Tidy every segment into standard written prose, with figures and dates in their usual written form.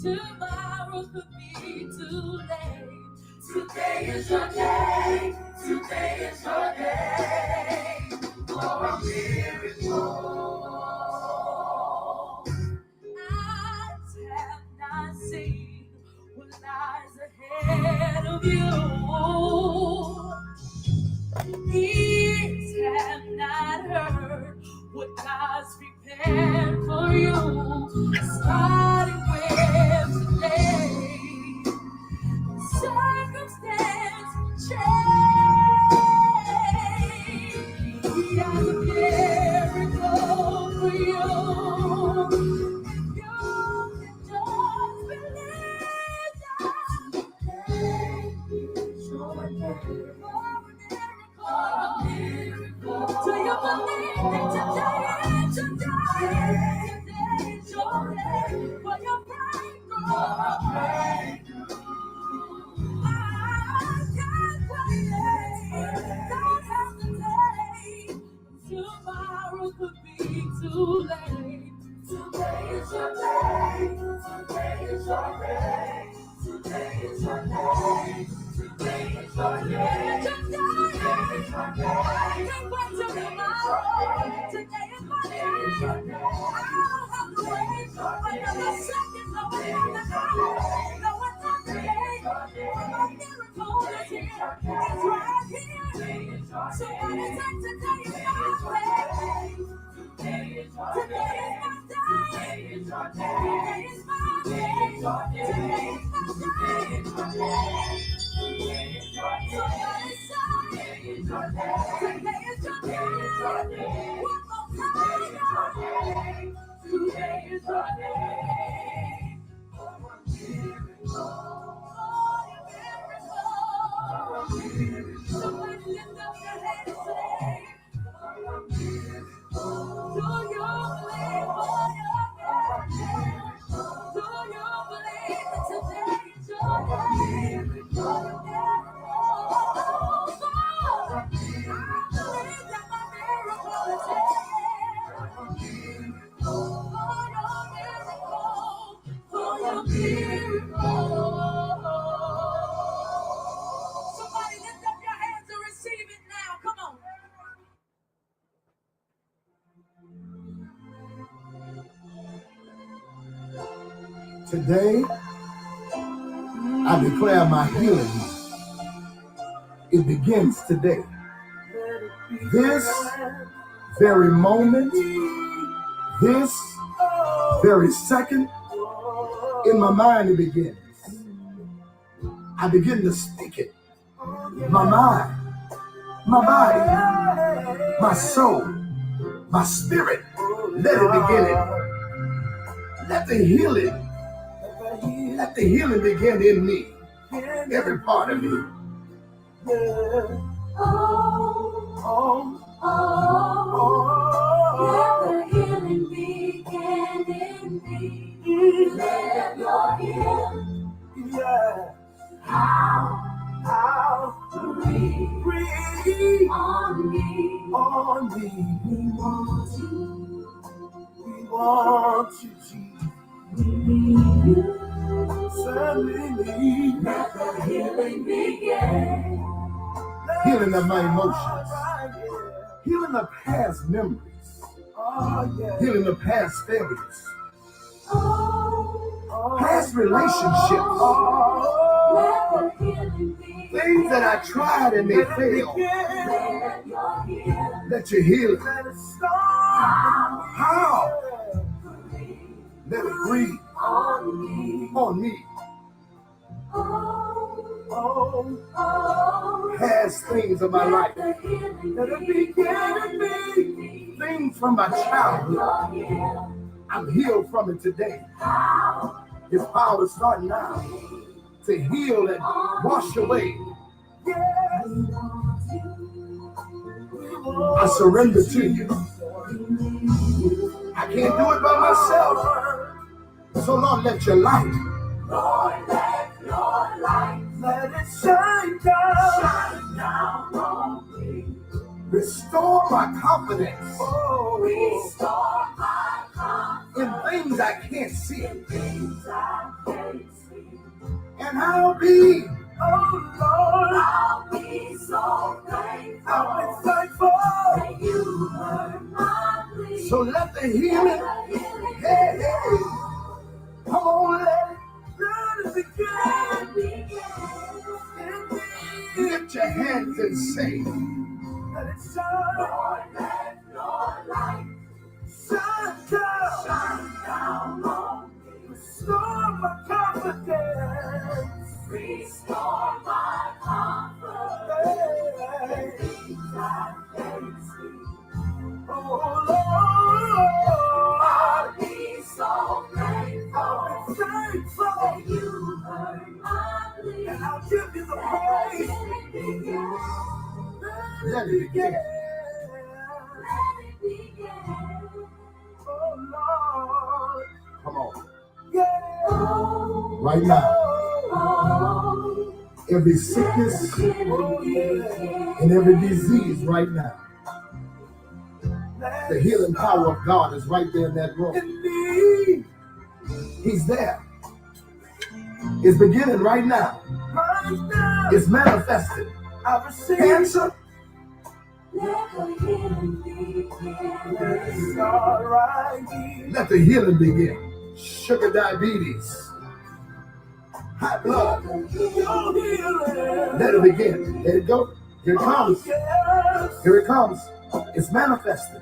Tomorrow could be too late. Today is your day. Today is your day for a miracle. Eyes have not seen what lies ahead of you. Ears have not heard what God's prepared for you. Starting with today, circumstance change. He has a miracle for you. If you can just believe that today is your day for a miracle. Do you believe that today is your day? Today is your day for your breakthrough. Tomorrow could be too late. Today is your day. Today is your day. Today is your day. Today is your day. Today is your day. I can't wait till tomorrow. Today is my day. I don't have to wait another second, no another hour, no another day. My miracle is here. It's right here. Somebody say today is my day. Today is my day. Today is my day. Today is my day. Today is my day. Somebody say today is your day. One more time. Today is your day. For a miracle. Somebody lift up your head and say, do you believe for your day? Do you believe that today is your day? For your miracle. I believe that my miracle is here. For your miracle. For your miracle. Somebody lift up your hands and receive it now. Come on. Today, I declare my healing. It begins today. This very moment, this very second, in my mind it begins. I begin to speak it. My mind, my body, my soul, my spirit, let it begin it. Let the healing begin in me, every part of me. Let the healing begin in me. Let your healing, how breathe on me. We want you, Jesus. We need you. Certainly. Let the healing begin. Healing of my emotions, healing of past memories, healing of past failures, past relationships, things that I tried and they failed. Let your healing, how? Let it breathe on me. Past things of my life, let it begin me. Things from my childhood, I'm healed from it today. His power is starting now to heal and wash away. I surrender to you. I can't do it by myself. So Lord, let your light, Lord, let your light, let it shine down on me. Restore my confidence. Restore my confidence in things I can't see. in things I can't And I'll be, oh Lord, I'll be so thankful. I'll be thankful That you heard my plea. So let the healing, hey, hey, come on, let it begin. Lift your hands and say, let it shine. Lord, let your light shine down on me. Restore my confidence. Restore my confidence. Hey. Things I can't see. Oh Lord, I'll be so thankful. I'll be thankful. That you heard my plea. And I'll give you the praise. Let it begin. Let it begin. Oh Lord, come on. Yeah. Right now, Oh, every sickness and every disease right now, the healing power of God is right there in that room. He's there. It's beginning right now. It's manifested. Cancer. Let the healing begin. Sugar diabetes. High blood. Let it begin. Let it go. Here it comes. Here it comes. It's manifested.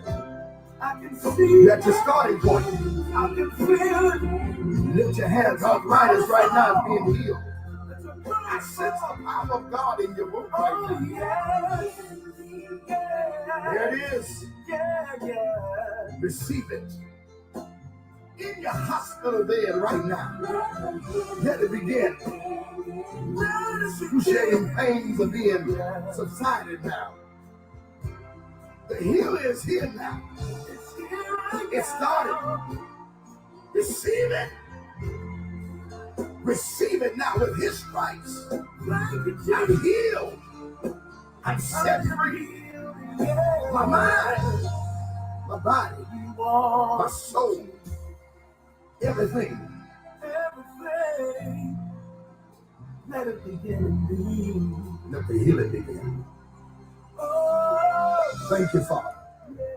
I can see. That's your starting point. I can feel it. Lift your hands. Arthritis right now is being healed. I sense the power of God in your room right now. There it is. Receive it. In your hospital bed right now. Let it begin. Excruciating pains are being subsided now. The healer is here now. It started. Receive it. Receive it now with his stripes. I'm healed. I'm set free. My mind, my body, my soul, everything. Let it begin. Let the healing begin. Thank you, Father.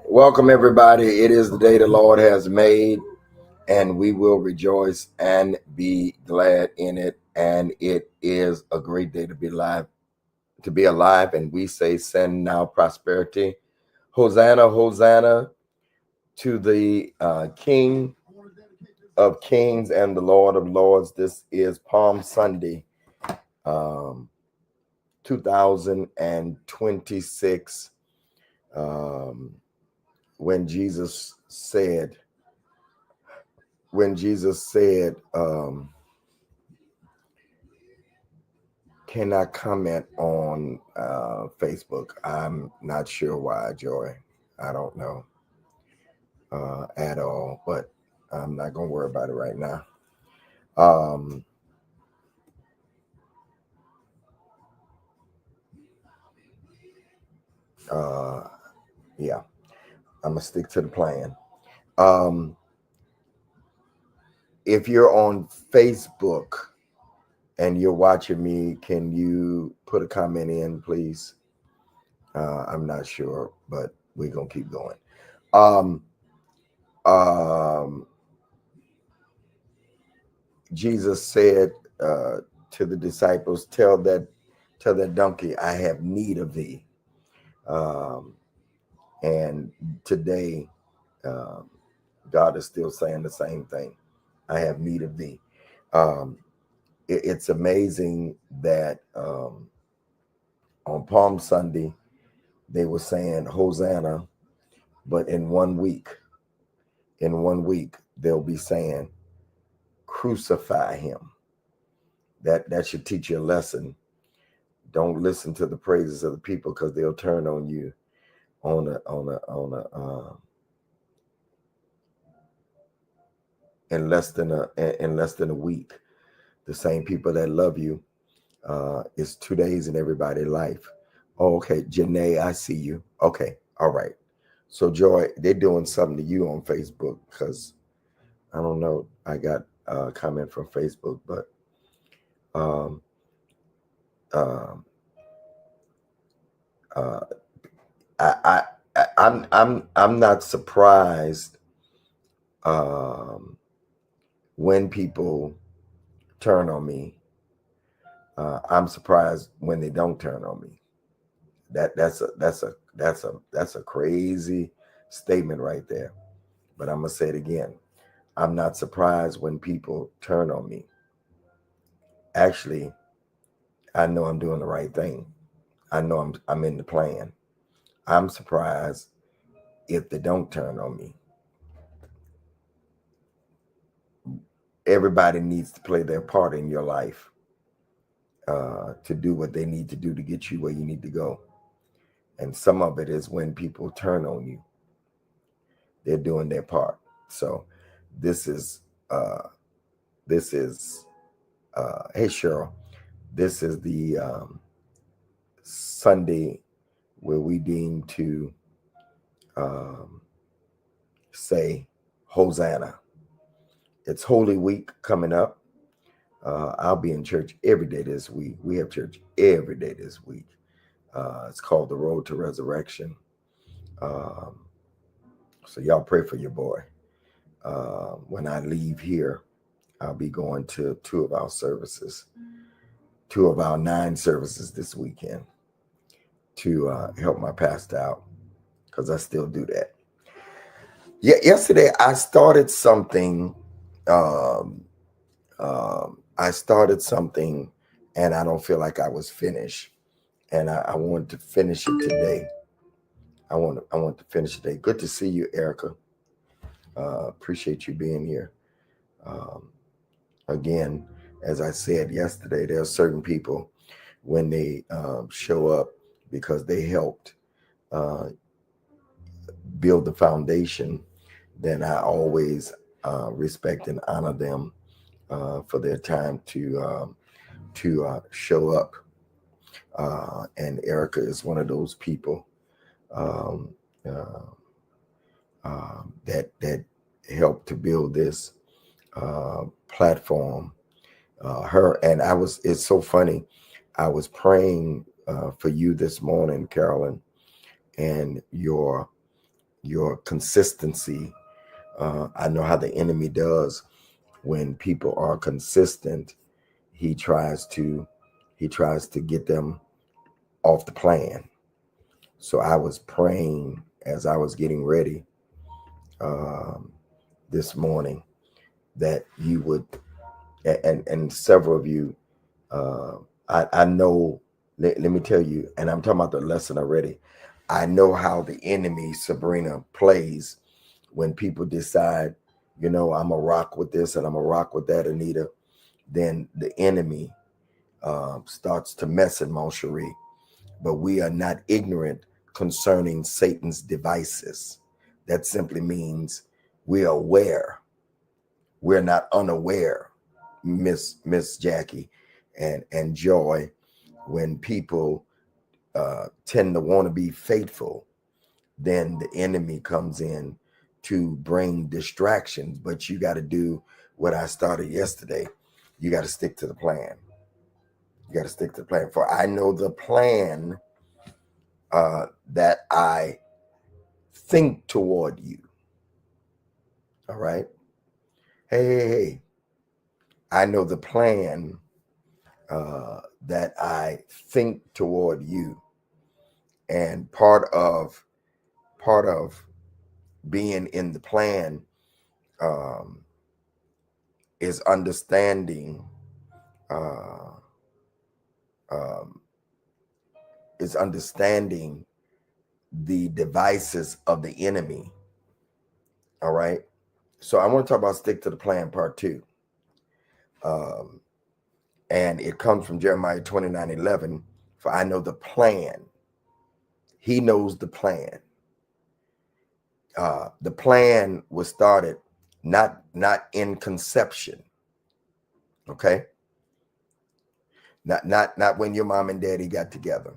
Welcome, everybody. It is the day the Lord has made, and we will rejoice and be glad in it. And it is a great day to be alive. And we say, send now prosperity. Hosanna, Hosanna to the King of Kings and the Lord of Lords. This is Palm Sunday, 2026. When Jesus said, can I comment on Facebook? I'm not sure why, Joy. I don't know at all, but I'm not going to worry about it right now. Yeah, I'm going to stick to the plan. If you're on Facebook and you're watching me, can you put a comment in, please? I'm not sure, but we're going to keep going. Jesus said to the disciples, tell that donkey, I have need of thee. And today, God is still saying the same thing. I have need of thee. It's amazing that on Palm Sunday, they were saying Hosanna, but in 1 week, they'll be saying crucify him. That should teach you a lesson. Don't listen to the praises of the people, because they'll turn on you in less than a week. The same people that love you is 2 days in everybody's life. Oh, okay, Janae, I see you. Okay, all right. So Joy, they're doing something to you on Facebook, because I don't know. I got comment from Facebook, but um, um, uh, I, I'm not surprised when people turn on me. I'm surprised when they don't turn on me. That's a crazy statement right there. But I'm gonna say it again. I'm not surprised when people turn on me. Actually, I know I'm doing the right thing. I know I'm in the plan. I'm surprised if they don't turn on me. Everybody needs to play their part in your life to do what they need to do to get you where you need to go. And some of it is when people turn on you. They're doing their part. So this is this is hey Cheryl, this is the Sunday where we deem to um, say Hosanna. It's Holy Week coming up. I'll be in church every day this week. We have church every day this week. It's called the Road to Resurrection. Um, so y'all pray for your boy. When I leave here, I'll be going to two of our services, two of our 9 services this weekend to help my pastor out, because I still do that. Yeah, yesterday I started something. I started something, and I don't feel like I was finished, and I want to finish it today. I want to finish today. Good to see you, Erica. Appreciate you being here. Um, Again, as I said yesterday, there are certain people when they show up because they helped uh, build the foundation, then I always respect and honor them for their time to show up. And Erica is one of those people um, uh, that helped to build this platform. Her and I was. It's so funny. I was praying for you this morning, Carolyn, and your consistency. I know how the enemy does when people are consistent. He tries to get them off the plan. So I was praying as I was getting ready this morning that you would, and several of you, I know. Let me tell you, and I'm talking about the lesson already. I know how the enemy, Sabrina, plays when people decide, I'm a rock with this and I'm a rock with that, Anita. Then the enemy starts to mess in Mon Cherie. But we are not ignorant concerning Satan's devices. That simply means we're aware. We're not unaware, Miss Jackie and Joy, when people tend to want to be faithful, then the enemy comes in to bring distractions. But you got to do what I started yesterday. You got to stick to the plan. You got to stick to the plan. For I know the plan that I think toward you. All right. Hey. I know the plan that I think toward you. And part of being in the plan is understanding um, the devices of the enemy. All right. So I want to talk about stick to the plan part 2. And it comes from Jeremiah 29:11. For I know the plan. He knows the plan. The plan was started not in conception. Okay. Not when your mom and daddy got together.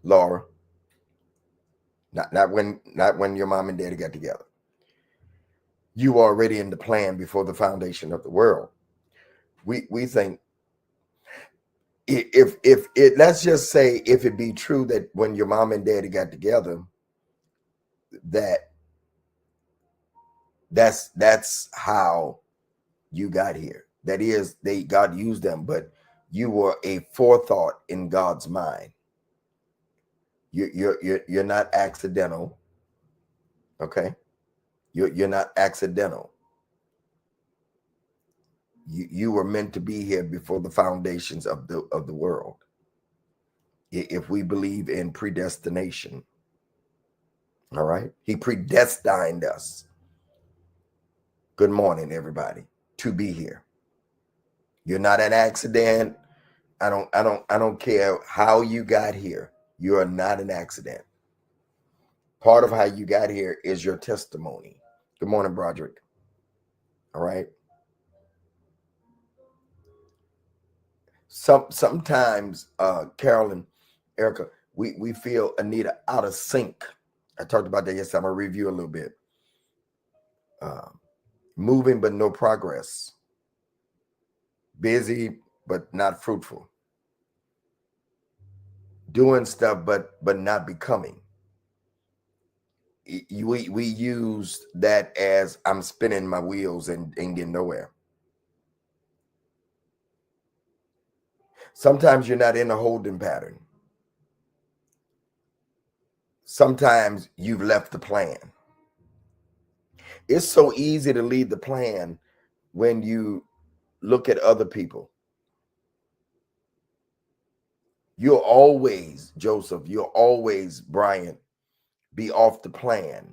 Laura. Not when your mom and daddy got together. You were already in the plan before the foundation of the world. We think if it, let's just say, if it be true that when your mom and daddy got together, that that's how you got here. That is, God used them, but you were a forethought in God's mind. You're not accidental. Okay, you're not accidental. You were meant to be here before the foundations of the world. If we believe in predestination, all right, He predestined us. Good morning, everybody, to be here. You're not an accident. I don't care how you got here. You are not an accident. Part of how you got here is your testimony. Good morning, Broderick. All right. Sometimes, Carolyn, Erica, we feel Anita out of sync. I talked about that yesterday. I'm gonna review a little bit. Moving but no progress. Busy but not fruitful. Doing stuff but not becoming. We use that as I'm spinning my wheels and getting nowhere. Sometimes you're not in a holding pattern. Sometimes you've left the plan. It's so easy to leave the plan when you look at other people. You'll always, Joseph, you'll always, Brian, be off the plan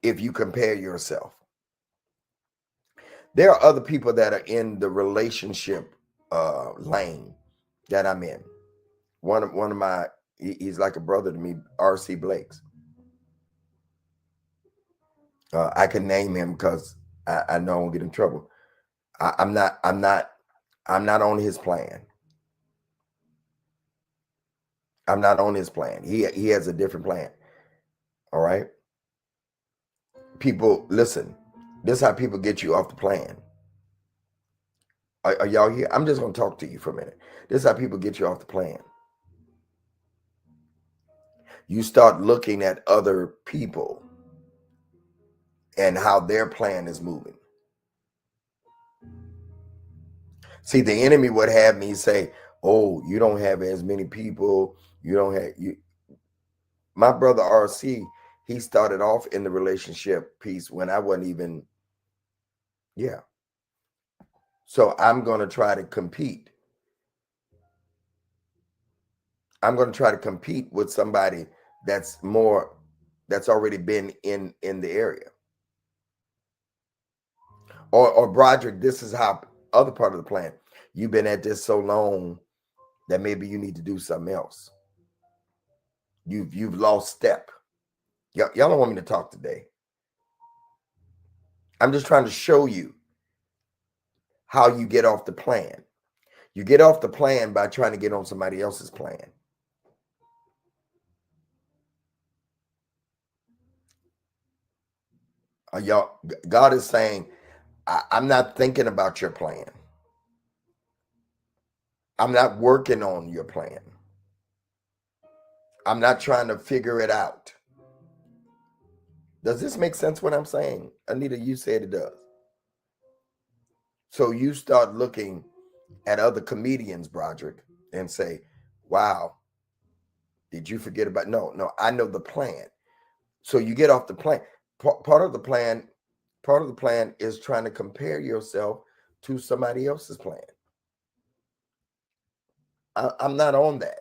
if you compare yourself. There are other people that are in the relationship lane that I'm in. One of my, he's like a brother to me, R.C. Blake's. I can name him because I know I won't get in trouble. I'm not on his plan. I'm not on his plan. He has a different plan. All right. People, listen. This is how people get you off the plan. Are y'all here? I'm just gonna talk to you for a minute. This is how people get you off the plan. You start looking at other people and how their plan is moving. See, the enemy would have me say, "Oh, you don't have as many people. You don't have you." My brother RC, he started off in the relationship piece when I wasn't even. Yeah. So I'm going to try to compete. I'm going to try to compete with somebody that's already been in the area. Or Broderick, this is how other part of the plan. You've been at this so long that maybe you need to do something else. You've lost step. Y'all don't want me to talk today. I'm just trying to show you how you get off the plan. You get off the plan by trying to get on somebody else's plan. Y'all, God is saying, I'm not thinking about your plan. I'm not working on your plan. I'm not trying to figure it out. Does this make sense what I'm saying? Anita, you said it does. So you start looking at other comedians, Broderick, and say, wow, did you forget about? No, I know the plan. So you get off the plan. Part of the plan is trying to compare yourself to somebody else's plan. I'm not on that.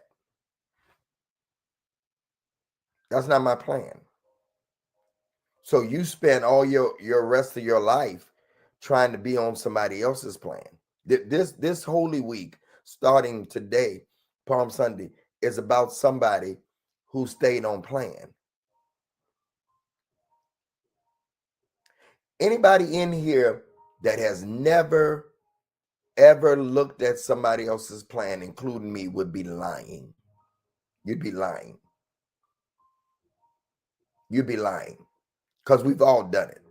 That's not my plan. So you spend all your rest of your life trying to be on somebody else's plan. This Holy Week, starting today, Palm Sunday, is about somebody who stayed on plan. Anybody in here that has never ever looked at somebody else's plan, including me, would be lying. You'd be lying. You'd be lying. because we've all done it.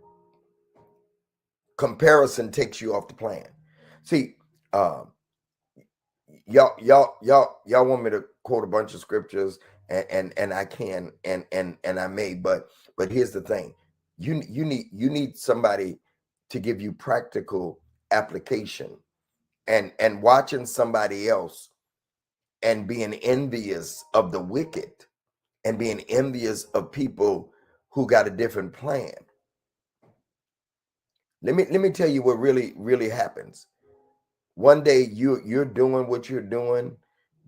Comparison takes you off the plan. See, y'all want me to quote a bunch of scriptures, and I can, and I may, but here's the thing: you need somebody to give you practical application, and watching somebody else and being envious of the wicked and being envious of people who got a different plan. Let me tell you what really happens. One day you're doing what you're doing,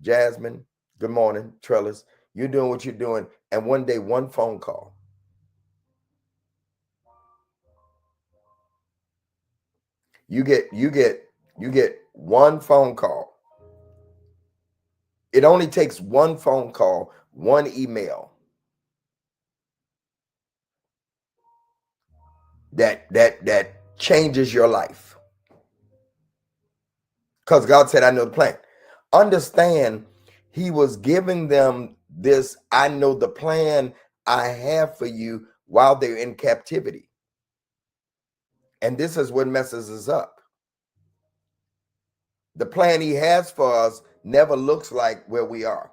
Jasmine. Good morning, Trellis. You're doing what you're doing, and one day one phone call. You get one phone call. It only takes one phone call, one email that changes your life. Because God said, I know the plan. Understand, he was giving them this, I know the plan I have for you while they're in captivity. And this is what messes us up. The plan he has for us never looks like where we are.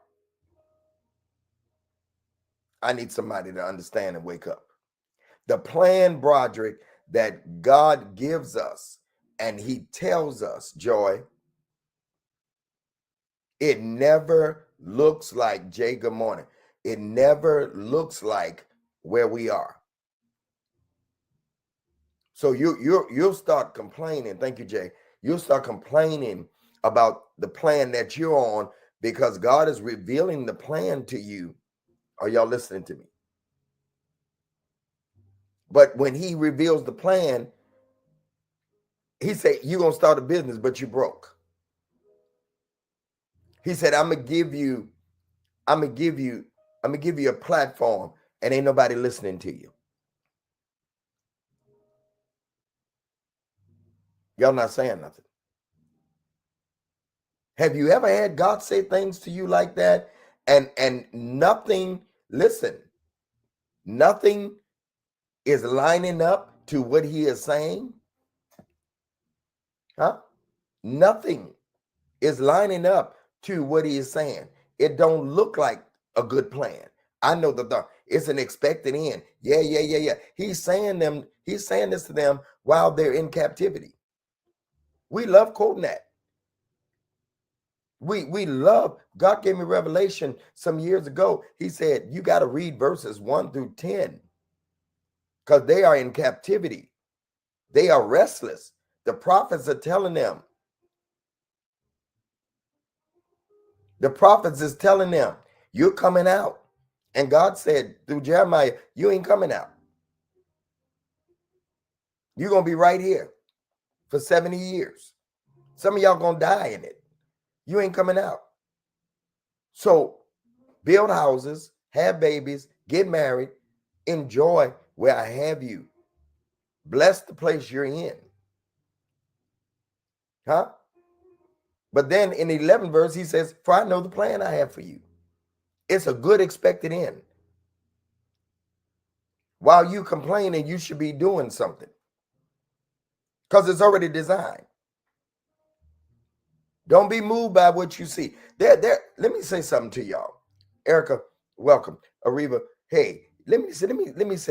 I need somebody to understand and wake up. The plan, Broderick, that God gives us and he tells us, Joy, it never looks like, Jay, good morning. It never looks like where we are. So you'll start complaining. Thank you, Jay. You'll start complaining about the plan that you're on because God is revealing the plan to you. Are y'all listening to me? But when he reveals the plan, he said, you're going to start a business, but you broke. He said, I'm going to give you a platform and ain't nobody listening to you. Y'all not saying nothing. Have you ever had God say things to you like that? And nothing, listen, nothing is lining up to what he is saying? Huh? Nothing is lining up to what he is saying. It don't look like a good plan. I know that it's an expected end. Yeah. He's saying this to them while they're in captivity. We love quoting that. We love, God gave me revelation some years ago. He said, you got to read verses 1 through 10 because they are in captivity. They are restless. The prophets are telling them. The prophets is telling them, you're coming out. And God said through Jeremiah, you ain't coming out. You're going to be right here for 70 years. Some of y'all going to die in it. You ain't coming out. So build houses, have babies, get married, enjoy where I have you. Bless the place you're in. Huh? But then in the 11th verse, he says, for I know the plan I have for you. It's a good expected end. While you complaining, you should be doing something. Because it's already designed. Don't be moved by what you see. Let me say something to y'all. Erica, welcome. Ariva, hey, let me say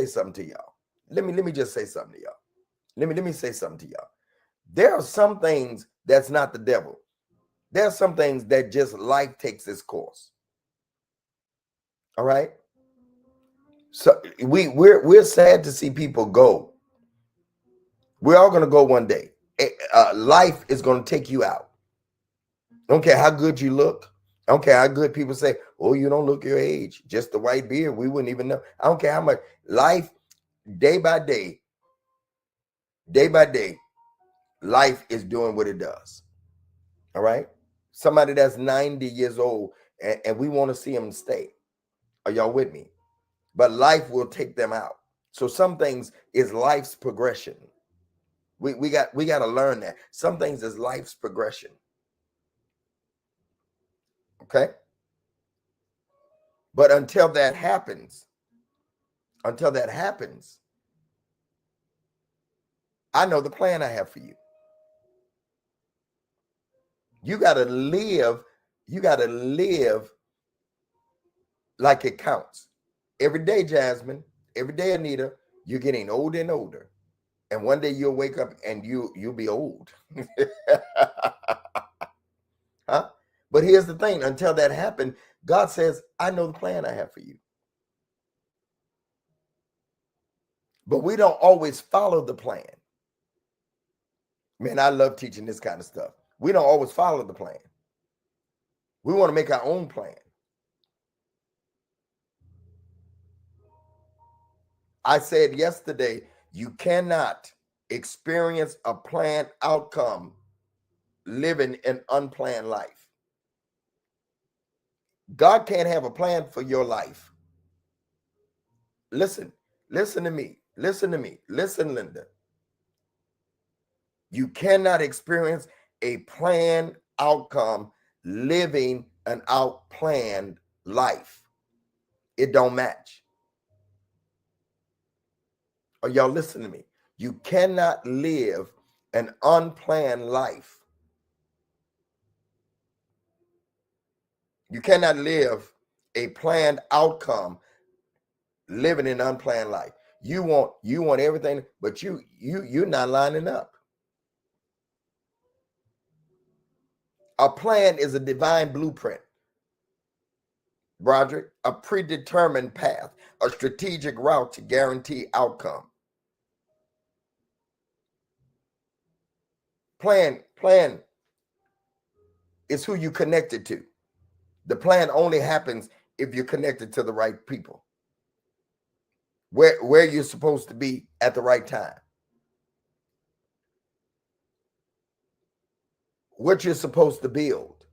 something to y'all. Let me just say something to y'all. Let me say something to y'all. There are some things that's not the devil. There are some things that just life takes its course. All right. So we're sad to see people go. We're all gonna go one day. Life is gonna take you out. I don't care how good you look. I don't care how good people say, oh, you don't look your age. Just the white beard. We wouldn't even know. I don't care how much. Life, day by day, life is doing what it does. All right. Somebody that's 90 years old and we want to see them stay. Are y'all with me? But life will take them out. So some things is life's progression. We got to learn that. Some things is life's progression. Okay? But until that happens, I know the plan I have for you. You got to live. You got to live like it counts. Every day, Jasmine, every day, Anita, you're getting older and older. And one day you'll wake up and you'll be old. Huh? But here's the thing, until that happened, God says, I know the plan I have for you. But we don't always follow the plan. Man, I love teaching this kind of stuff. We don't always follow the plan. We want to make our own plan. I said yesterday, you cannot experience a planned outcome living an unplanned life. God can't have a plan for your life. Listen to me. Listen to me. Listen, Linda. You cannot experience a planned outcome living an outplanned life. It don't match. Are y'all listening to me? You cannot live an unplanned life. You cannot live a planned outcome living an unplanned life. You want everything, but you're not lining up. A plan is a divine blueprint, Broderick, a predetermined path, a strategic route to guarantee outcome. Plan is who you connected to. The plan only happens if you're connected to the right people. Where you're supposed to be at the right time. What you're supposed to build.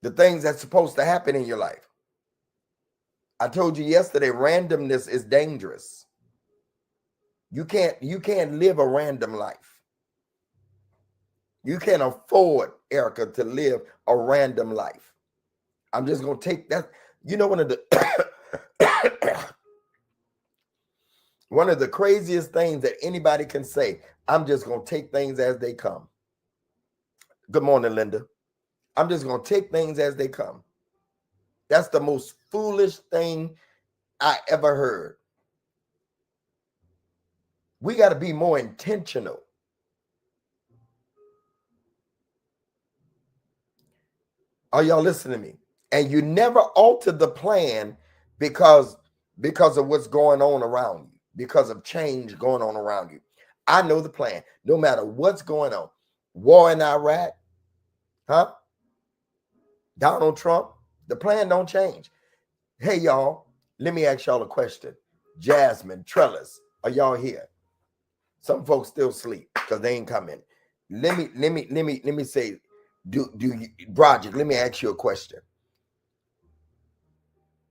The things that's supposed to happen in your life. I told you yesterday, randomness is dangerous. You can't live a random life. You can't afford, Erica, to live a random life. I'm just going to take that. You know, one of the craziest things that anybody can say, I'm just going to take things as they come. Good morning, Linda. I'm just going to take things as they come. That's the most foolish thing I ever heard. We got to be more intentional. Are y'all listening to me? And you never alter the plan because of what's going on around you, because of change going on around you. I know the plan, no matter what's going on. War in Iraq, huh? Donald Trump, the plan don't change. Hey, y'all, let me ask y'all a question. Jasmine, Trellis, are y'all here? Some folks still sleep because they ain't coming. Let me say, do you, Broderick, let me ask you a question.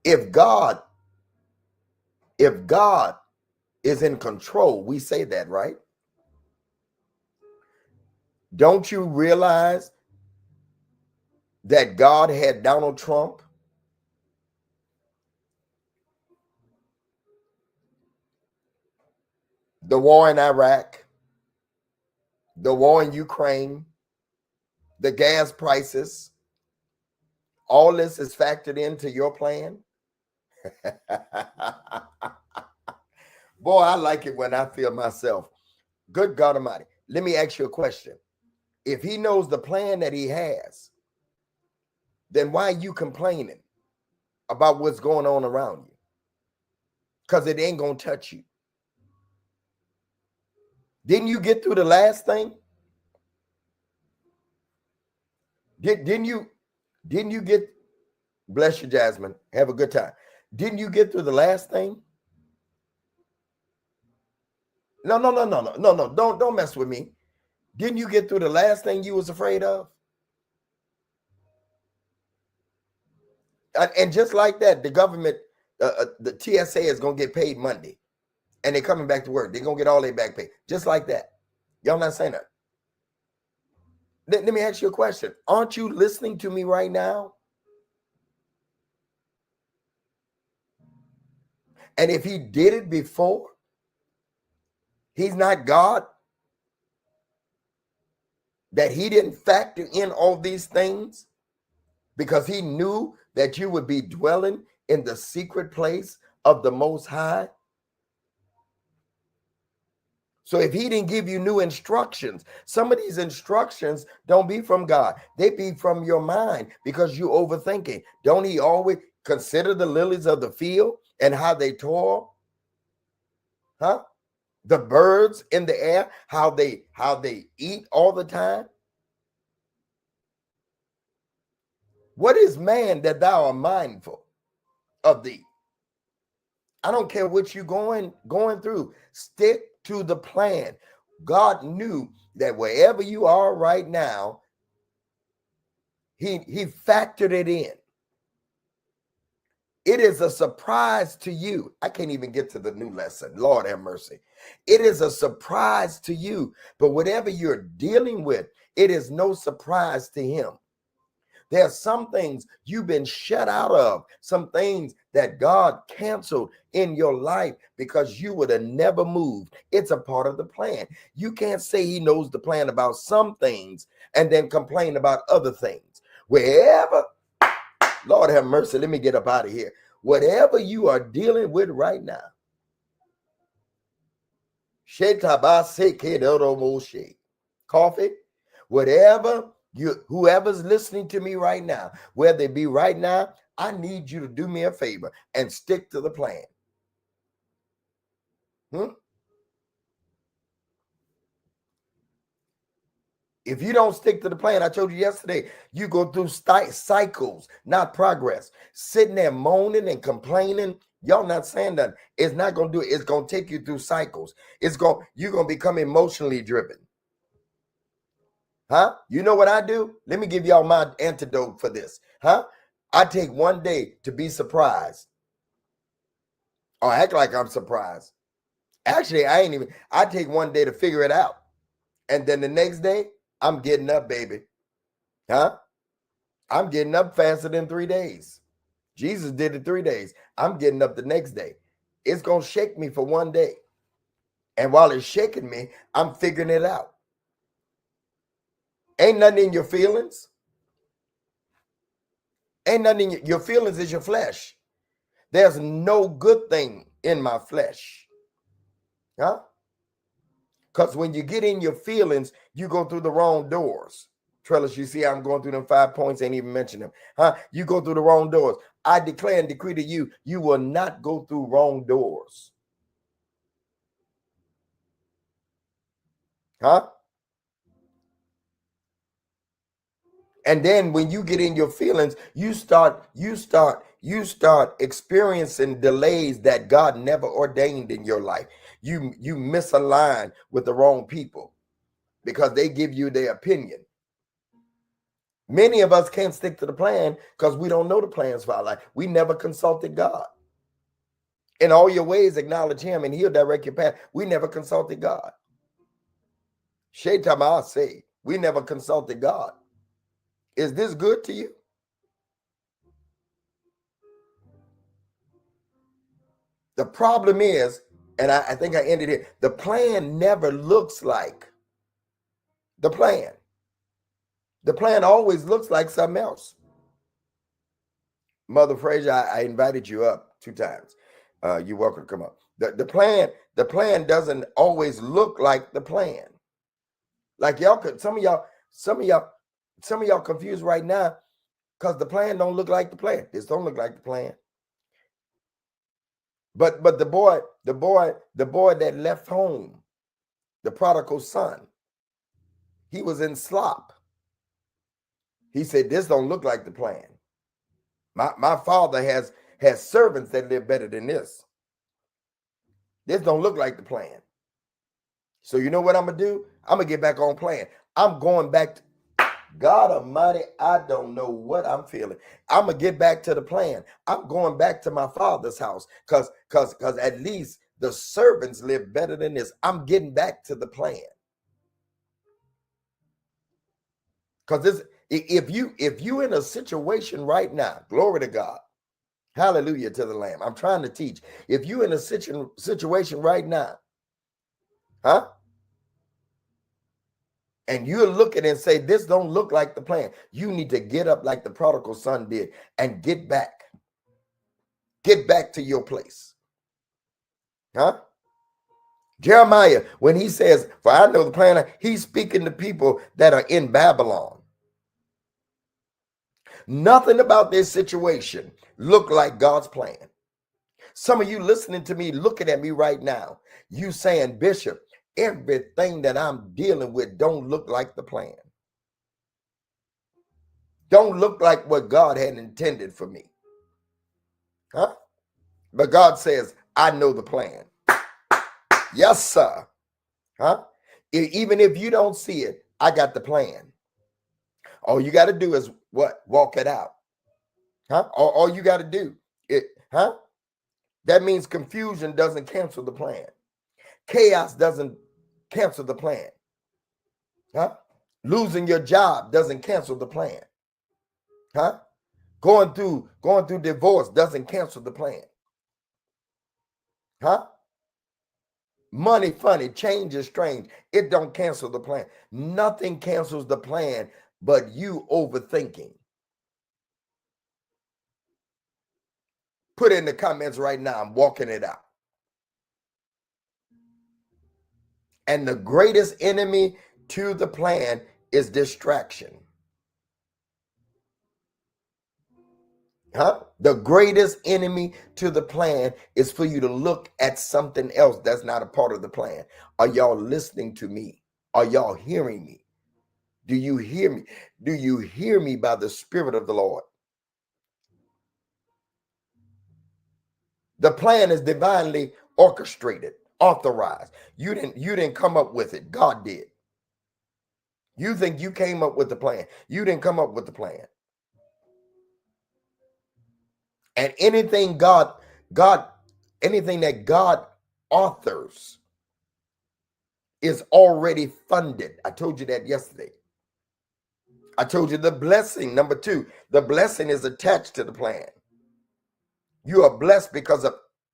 If God is in control, we say that, right? Don't you realize that God had Donald Trump? The war in Iraq, the war in Ukraine, the gas prices, all this is factored into your plan? Boy, I like it when I feel myself. Good God Almighty. Let me ask you a question. If he knows the plan that he has, then why are you complaining about what's going on around you? Because it ain't going to touch you. Didn't you get through the last thing? Didn't you get, bless you, Jasmine, have a good time. Didn't you get through the last thing? No, don't mess with me. Didn't you get through the last thing you was afraid of? And just like that, the government, the TSA is going to get paid Monday. And they're coming back to work. They're going to get all their back pay. Just like that. Y'all not saying that? Let me ask you a question. Aren't you listening to me right now? And if he did it before, He's not God, that he didn't factor in all these things because he knew that you would be dwelling in the secret place of the Most High. So if he didn't give you new instructions, some of these instructions don't be from God. They be from your mind because you overthinking. Don't he always consider the lilies of the field and how they toil? Huh? The birds in the air, how they eat all the time. What is man that thou art mindful of thee? I don't care what you're going through. Stick to the plan. God knew that wherever you are right now, he factored it in. It is a surprise to you. I can't even get to the new lesson. Lord have mercy. It is a surprise to you. But whatever you're dealing with, it is no surprise to him. There are some things you've been shut out of, some things that God canceled in your life because you would have never moved. It's a part of the plan. You can't say he knows the plan about some things and then complain about other things. Wherever, Lord have mercy, let me get up out of here. Whatever you are dealing with right now, coffee, whatever whoever's listening to me right now, whether it be right now, I need you to do me a favor and stick to the plan. If you don't stick to the plan, I told you yesterday, you go through cycles, not progress. Sitting there moaning and complaining, y'all not saying that. It's not going to do it. It's going to take you through cycles. You're going to become emotionally driven. Huh? You know what I do? Let me give y'all my antidote for this. Huh? I take one day to be surprised. Or act like I'm surprised. Actually, I take one day to figure it out. And then the next day, I'm getting up, baby. Huh? I'm getting up faster than 3 days. Jesus did it 3 days. I'm getting up the next day. It's going to shake me for one day. And while it's shaking me, I'm figuring it out. Ain't nothing in your feelings. Ain't nothing in your feelings is your flesh. There's no good thing in my flesh. Huh? Because when you get in your feelings, you go through the wrong doors. Trellis, you see I'm going through them 5 points, ain't even mention them. Huh? You go through the wrong doors. I declare and decree to you, you will not go through wrong doors. Huh? And then when you get in your feelings, you start experiencing delays that God never ordained in your life. You misalign with the wrong people because they give you their opinion. Many of us can't stick to the plan because we don't know the plans for our life. We never consulted God. In all your ways, acknowledge him and he'll direct your path. We never consulted God. Shaitama say, we never consulted God. Is this good to you? The problem is, and I think I ended it, the plan never looks like the plan. The plan always looks like something else. Mother Frazier, I invited you up 2 times. You're welcome to come up. The plan doesn't always look like the plan. Like y'all could, some of y'all confused right now because the plan don't look like the plan. This don't look like the plan. But the boy that left home, the prodigal son, he was in slop. He said, this don't look like the plan. My father has servants that live better than this. This don't look like the plan. So you know what I'm going to do? I'm going to get back on plan. I'm going back to God Almighty. I don't know what I'm feeling. I'm going to get back to the plan. I'm going back to my father's house because at least the servants live better than this. I'm getting back to the plan. Because if you in a situation right now, glory to God, hallelujah to the Lamb. I'm trying to teach. If you in a situation right now, Huh? And you're looking and say, this don't look like the plan. You need to get up like the prodigal son did and get back. Get back to your place. Huh? Jeremiah, when he says, for I know the plan, he's speaking to people that are in Babylon. Nothing about this situation looked like God's plan. Some of you listening to me, looking at me right now, you saying, Bishop, everything that I'm dealing with don't look like the plan. Don't look like what God had intended for me. Huh? But God says, I know the plan. Yes, sir. Huh? Even if you don't see it, I got the plan. All you got to do is what? Walk it out. Huh? All you got to do it. Huh? That means confusion doesn't cancel the plan. Chaos doesn't cancel the plan. Huh? Losing your job doesn't cancel the plan. Huh? Going through divorce doesn't cancel the plan. Huh? Money funny, change is strange. It don't cancel the plan. Nothing cancels the plan but you overthinking. Put in the comments right now, I'm walking it out. And the greatest enemy to the plan is distraction. Huh? The greatest enemy to the plan is for you to look at something else that's not a part of the plan. Are y'all listening to me? Are y'all hearing me? Do you hear me? Do you hear me by the Spirit of the Lord? The plan is divinely orchestrated, authorized. You didn't come up with it. God did. You think you came up with the plan. You didn't come up with the plan. And anything anything that God authors is already funded. I told you that yesterday. I told you the blessing, number 2, the blessing is attached to the plan. You are blessed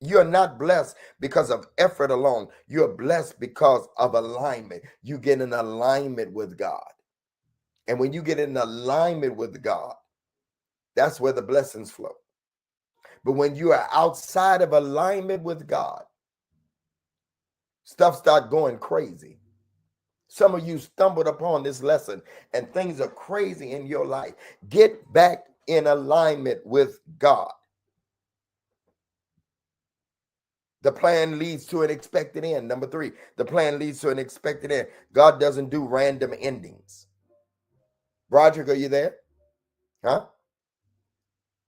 you're not blessed because of effort alone. You're blessed because of alignment. You get in alignment with God. And when you get in alignment with God, that's where the blessings flow. But when you are outside of alignment with God, stuff start going crazy. Some of you stumbled upon this lesson and things are crazy in your life. Get back in alignment with God. The plan leads to an expected end. Number 3, the plan leads to an expected end. God doesn't do random endings. Roderick, are you there? Huh?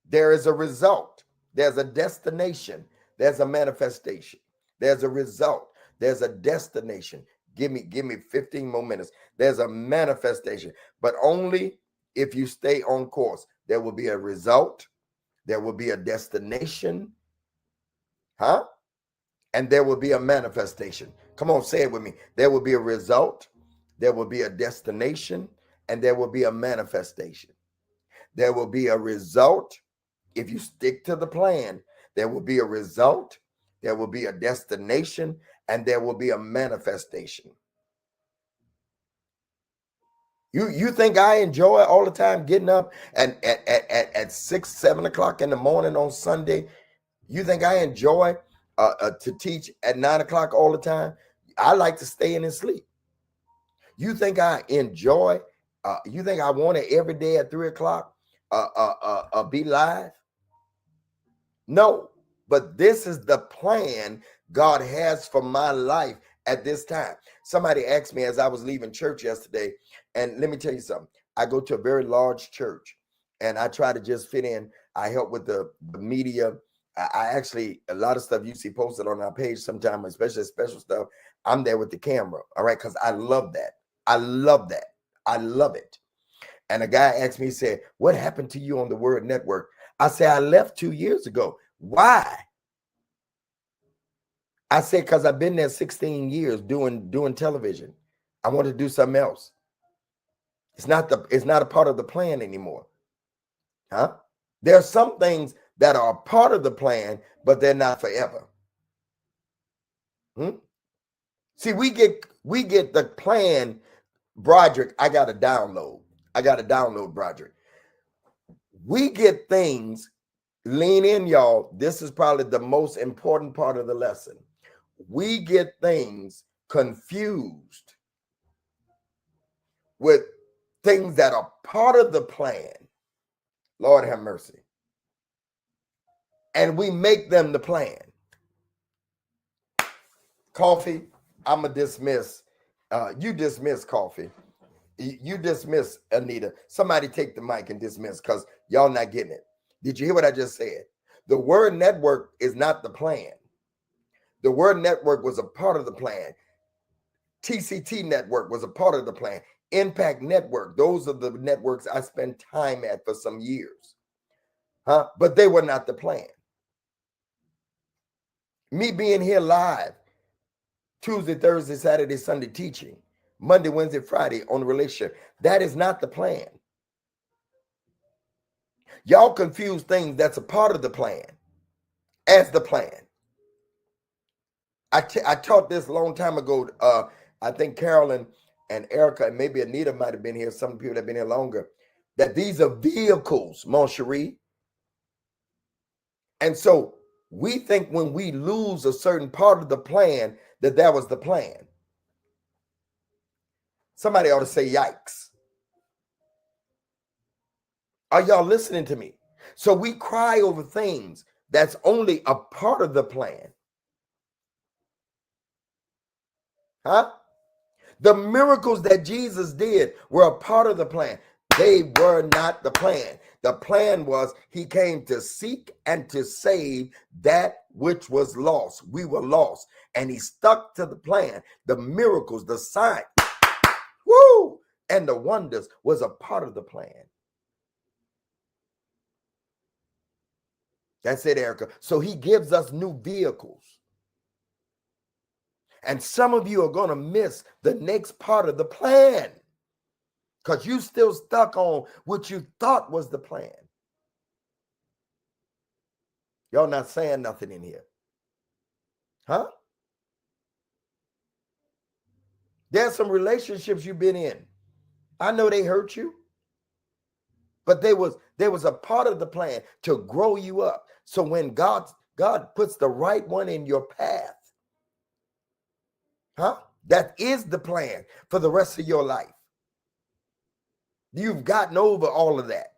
There is a result. There's a destination. There's a manifestation. There's a result. There's a destination. Give me 15 more minutes. There's a manifestation, but only if you stay on course. There will be a result. There will be a destination. Huh? And there will be a manifestation. Come on, say it with me. There will be a result. There will be a destination, and there will be a manifestation. There will be a result. If you stick to the plan, there will be a result, there will be a destination, and there will be a manifestation. You think I enjoy all the time getting up and at 6, 7 o'clock in the morning on Sunday? You think I enjoy to teach at 9 o'clock all the time? I like to stay in and sleep. You think I enjoy? You think I want it every day at 3 o'clock? Be live? No, but this is the plan God has for my life at this time. Somebody asked me as I was leaving church yesterday, and let me tell you something. I go to a very large church, and I try to just fit in. I help with the media. I actually, a lot of stuff you see posted on our page sometimes, especially special stuff, I'm there with the camera, all right, because I love that. I love that. I love it. And a guy asked me, he said, what happened to you on the Word Network? I said, I left 2 years ago. Why? I said, because I've been there 16 years doing television. I want to do something else. It's not a part of the plan anymore. Huh? There are some things that are a part of the plan, but they're not forever. See, we get the plan, Broderick. I got to download, Broderick. We get things, lean in, y'all. This is probably the most important part of the lesson. We get things confused with things that are part of the plan. Lord have mercy. And we make them the plan. Coffee, I'm going to dismiss. You dismiss Coffee. You dismiss Anita. Somebody take the mic and dismiss because y'all not getting it. Did you hear what I just said? The word network is not the plan. The word network was a part of the plan. TCT network was a part of the plan. Impact Network, those are the networks I spent time at for some years. But they were not the plan. Me being here live, Tuesday, Thursday, Saturday, Sunday teaching, Monday, Wednesday, Friday on the relationship, that is not the plan. Y'all confuse things that's a part of the plan as the plan. I taught this a long time ago. I think Carolyn and Erica and maybe Anita might have been here. Some people have been here longer. That these are vehicles, mon chéri. And so we think when we lose a certain part of the plan that was the plan. Somebody ought to say yikes. Are y'all listening to me? So we cry over things that's only a part of the plan. The miracles that Jesus did were a part of the plan. They were not the plan. The plan was he came to seek and to save that which was lost. We were lost. And he stuck to the plan. The miracles, the signs, and the wonders was a part of the plan. That's it, Erica. So he gives us new vehicles. And some of you are going to miss the next part of the plan because you still stuck on what you thought was the plan. Y'all not saying nothing in here. There's some relationships you've been in. I know they hurt you, but there was a part of the plan to grow you up. So when God puts the right one in your path, that is the plan for the rest of your life. You've gotten over all of that.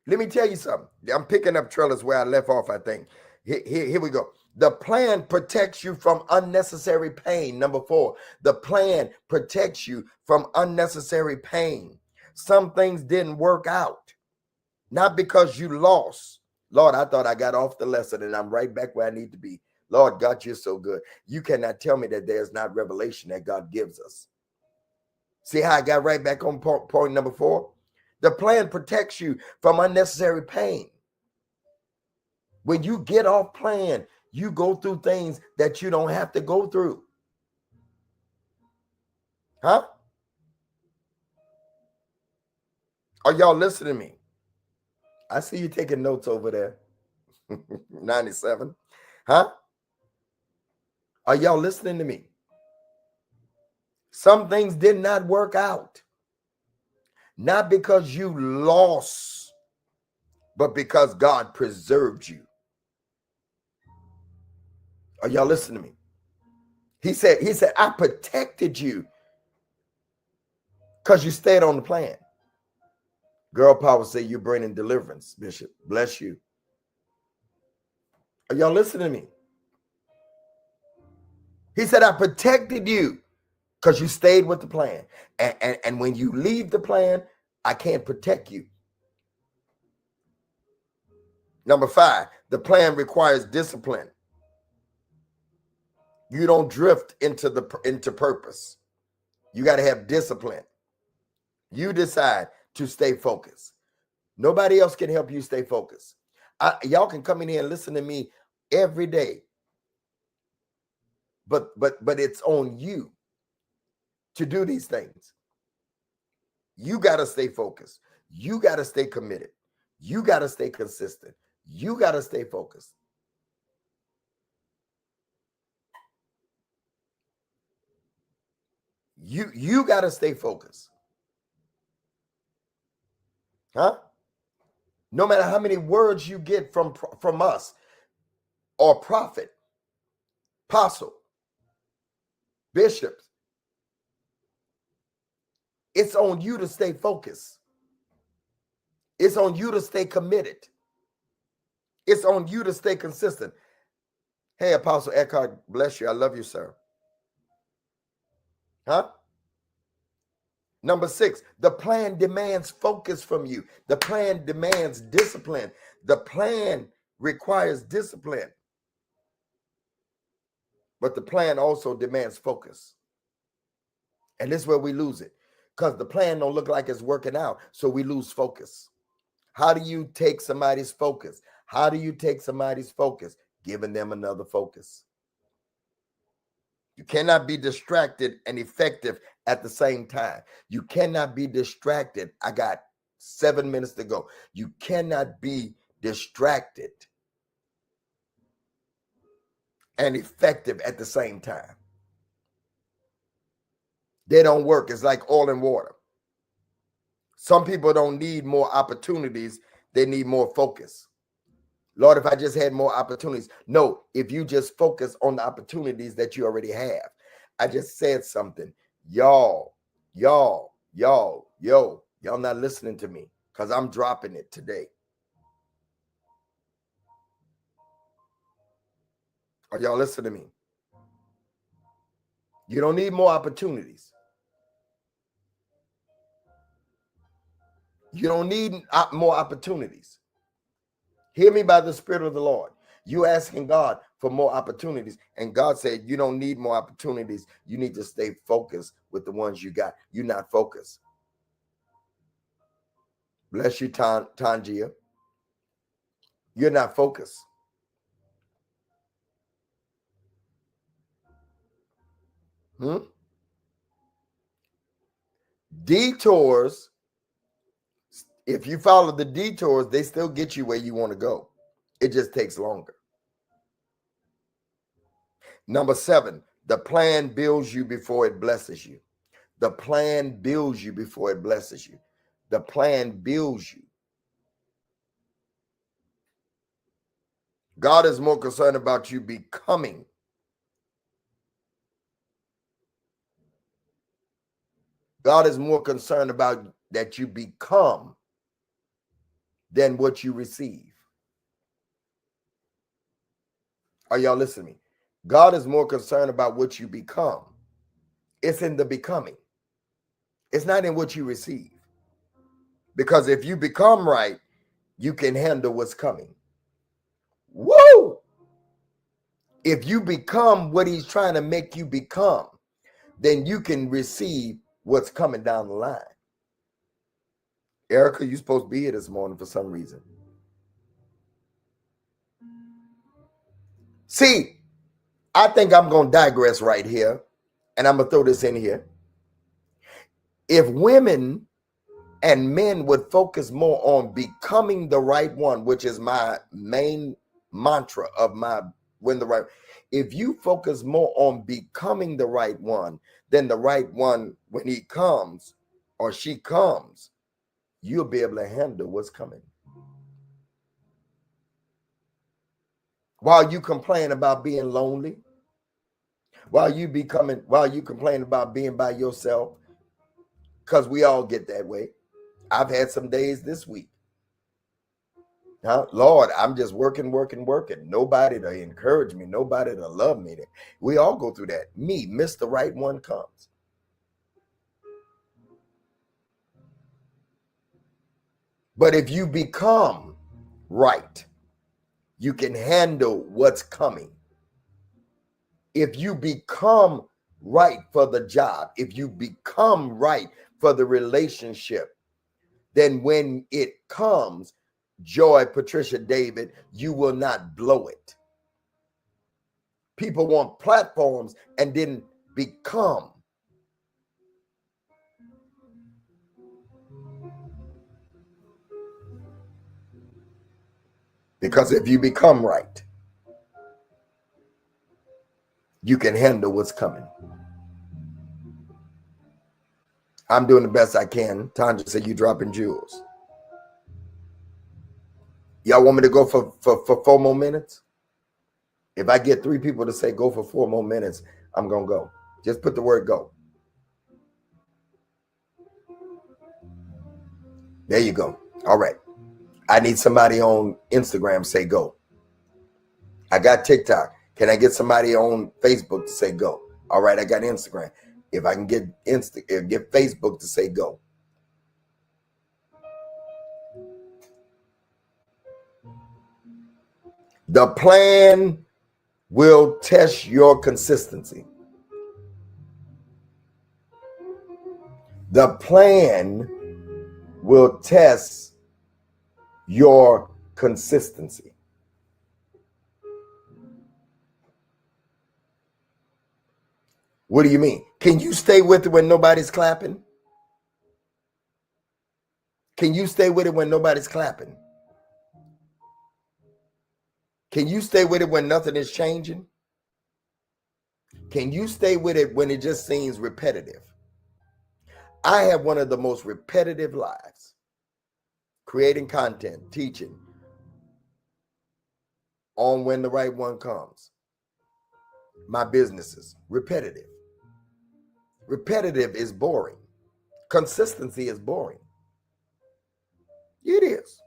Let me tell you something. I'm picking up Trellis where I left off, I think. Here we go. The plan protects you from unnecessary pain. Number 4, the plan protects you from unnecessary pain. Some things didn't work out, not because you lost. Lord, I thought I got off the lesson and I'm right back where I need to be. Lord, God, you're so good. You cannot tell me that there's not revelation that God gives us. See how I got right back on point number 4? The plan protects you from unnecessary pain. When you get off plan, you go through things that you don't have to go through. Are y'all listening to me? I see you taking notes over there. 97. Are y'all listening to me? Some things did not work out. Not because you lost, but because God preserved you. Are y'all listening to me? He said, I protected you because you stayed on the plan. Girl power say you're bringing deliverance, Bishop. Bless you. Are y'all listening to me? He said, I protected you because you stayed with the plan. And when you leave the plan, I can't protect you. Number 5, the plan requires discipline. You don't drift into purpose. You got to have discipline. You decide to stay focused. Nobody else can help you stay focused. Y'all can come in here and listen to me every day. But it's on you to do these things. You got to stay focused. You got to stay committed. You got to stay consistent. You got to stay focused. You got to stay focused. Huh? No matter how many words you get from us or prophet, apostle, bishops, it's on you to stay focused. It's on you to stay committed. It's on you to stay consistent. Hey, Apostle Eckhart, bless you. I love you, sir. Huh? Number 6, the plan demands focus from you. The plan demands discipline. The plan requires discipline. But the plan also demands focus. And this is where we lose it. Because the plan don't look like it's working out. So we lose focus. How do you take somebody's focus? How do you take somebody's focus? Giving them another focus. You cannot be distracted and effective at the same time. You cannot be distracted. I got 7 minutes to go. You cannot be distracted and effective at the same time. They don't work. It's like oil and water. Some people don't need more opportunities. They need more focus. Lord, if I just had more opportunities. No, if you just focus on the opportunities that you already have. I just said something. Y'all not listening to me because I'm dropping it today. Are y'all listening to me? You don't need more opportunities. You don't need more opportunities. Hear me by the Spirit of the Lord. You asking God for more opportunities, and God said you don't need more opportunities. You need to stay focused with the ones you got. You're not focused. Bless you, Tangia. You're not focused. Detours, if you follow the detours, they still get you where you want to go. It just takes longer. Number 7, the plan builds you before it blesses you. The plan builds you before it blesses you. The plan builds you. God is more concerned about you becoming. God is more concerned about that you become than what you receive. Are y'all listening to me? God is more concerned about what you become. It's in the becoming. It's not in what you receive. Because if you become right, you can handle what's coming. Woo! If you become what he's trying to make you become, then you can receive what's coming down the line. Erica, you're supposed to be here this morning for some reason. See, I think I'm going to digress right here, and I'm going to throw this in here. If women and men would focus more on becoming the right one, which is my main mantra of my when the right, if you focus more on becoming the right one than the right one when he comes or she comes, you'll be able to handle what's coming. While you complain about being lonely, while you complain about being by yourself, because we all get that way. I've had some days this week. Lord, I'm just working. Nobody to encourage me, nobody to love me. We all go through that. Me, miss the right one comes. But if you become right, you can handle what's coming. If you become right for the job, if you become right for the relationship, then when it comes, Joy, Patricia, David, you will not blow it. People want platforms and didn't become. Because if you become right, you can handle what's coming. I'm doing the best I can. Tanja said you dropping jewels. Y'all want me to go for 4 more minutes? If I get 3 people to say go for 4 more minutes, I'm going to go. Just put the word go. There you go. All right. I need somebody on Instagram say go. I got TikTok. Can I get somebody on Facebook to say go? All right, I got Instagram. If I can get Facebook to say go. The plan will test your consistency. The plan will test your consistency. What do you mean? Can you stay with it when nobody's clapping? Can you stay with it when nobody's clapping? Can you stay with it when nothing is changing? Can you stay with it when it just seems repetitive? I have one of the most repetitive lives. Creating content, teaching on when the right one comes. My businesses, repetitive. Repetitive is boring. Consistency is boring. It is.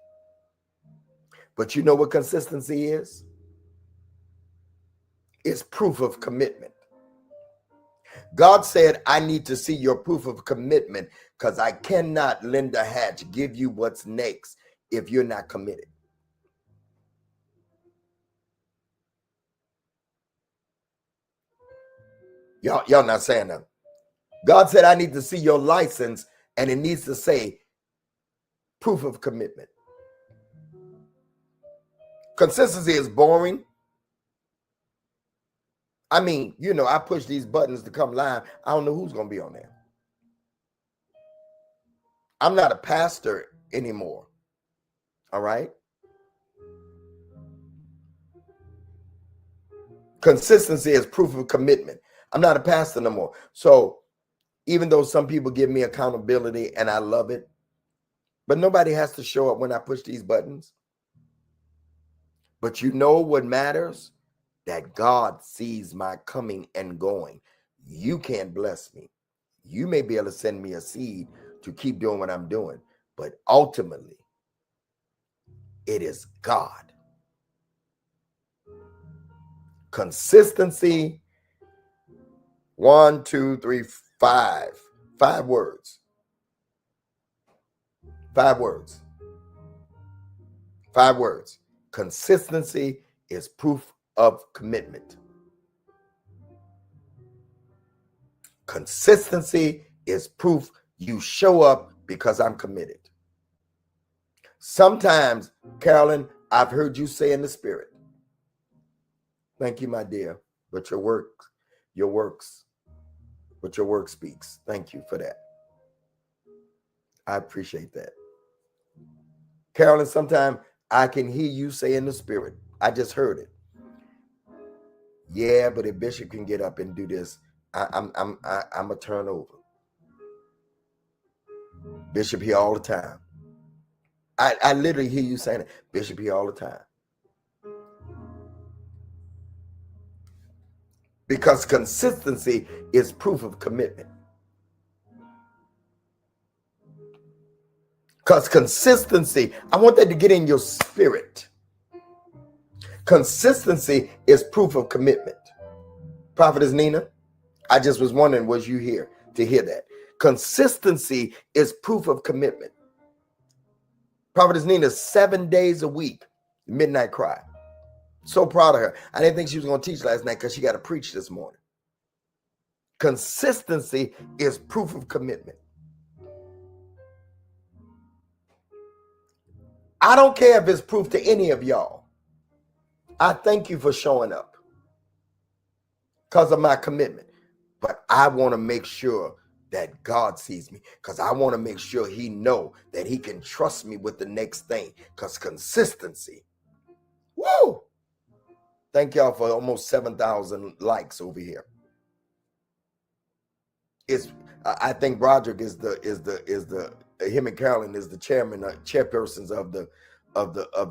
But you know what consistency is? It's proof of commitment. God said, I need to see your proof of commitment because I cannot, Linda Hatch, give you what's next if you're not committed. Y'all not saying that. God said, I need to see your license, and it needs to say proof of commitment. Consistency is boring. I mean, I push these buttons to come live. I don't know who's going to be on there. I'm not a pastor anymore. All right. Consistency is proof of commitment. I'm not a pastor no more. So even though some people give me accountability and I love it, but nobody has to show up when I push these buttons. But you know what matters? That God sees my coming and going. You can't bless me. You may be able to send me a seed to keep doing what I'm doing, but ultimately, it is God. Consistency. 1, 2, 3, 5. 5 words. 5 words. 5 words. Consistency is proof of commitment. Consistency is proof you show up because I'm committed. Sometimes, Carolyn, I've heard you say in the spirit, thank you, my dear, but your work speaks. Thank you for that. I appreciate that. Carolyn, sometimes I can hear you say in the spirit, I just heard it. Yeah, but if Bishop can get up and do this, I'm a turnover. Bishop here all the time. I literally hear you saying it. Bishop here all the time. Because consistency is proof of commitment. Because consistency, I want that to get in your spirit. Consistency is proof of commitment. Prophetess Nina, I just was wondering, was you here to hear that? Consistency is proof of commitment. Prophetess Nina, 7 days a week, midnight cry. So proud of her. I didn't think she was going to teach last night because she got to preach this morning. Consistency is proof of commitment. I don't care if it's proof to any of y'all. I thank you for showing up because of my commitment. But I want to make sure that God sees me because I want to make sure he know that he can trust me with the next thing because consistency. Woo! Thank y'all for almost 7,000 likes over here. I think Broderick is the him and Carolyn is the chairpersons of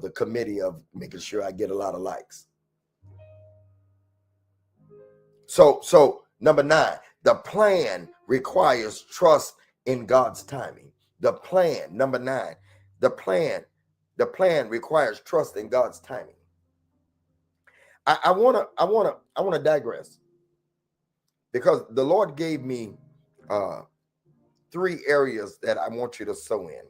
the committee of making sure I get a lot of likes. So number 9, the plan requires trust in God's timing. The plan, number 9, the plan requires trust in God's timing. I wanna digress, because the Lord gave me 3 areas that I want you to sow in.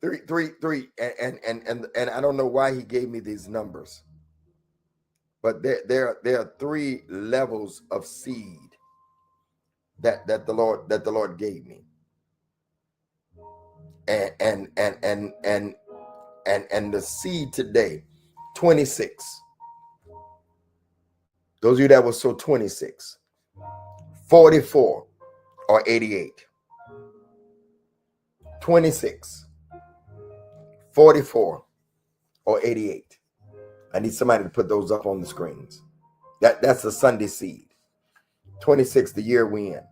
Three, and I don't know why He gave me these numbers, but there are 3 levels of seed that the Lord gave me, and the seed today, 26. Those of you that will sow 26, 44, or 88. 26, 44, or 88. I need somebody to put those up on the screens. That's the Sunday seed. 26, the year we in.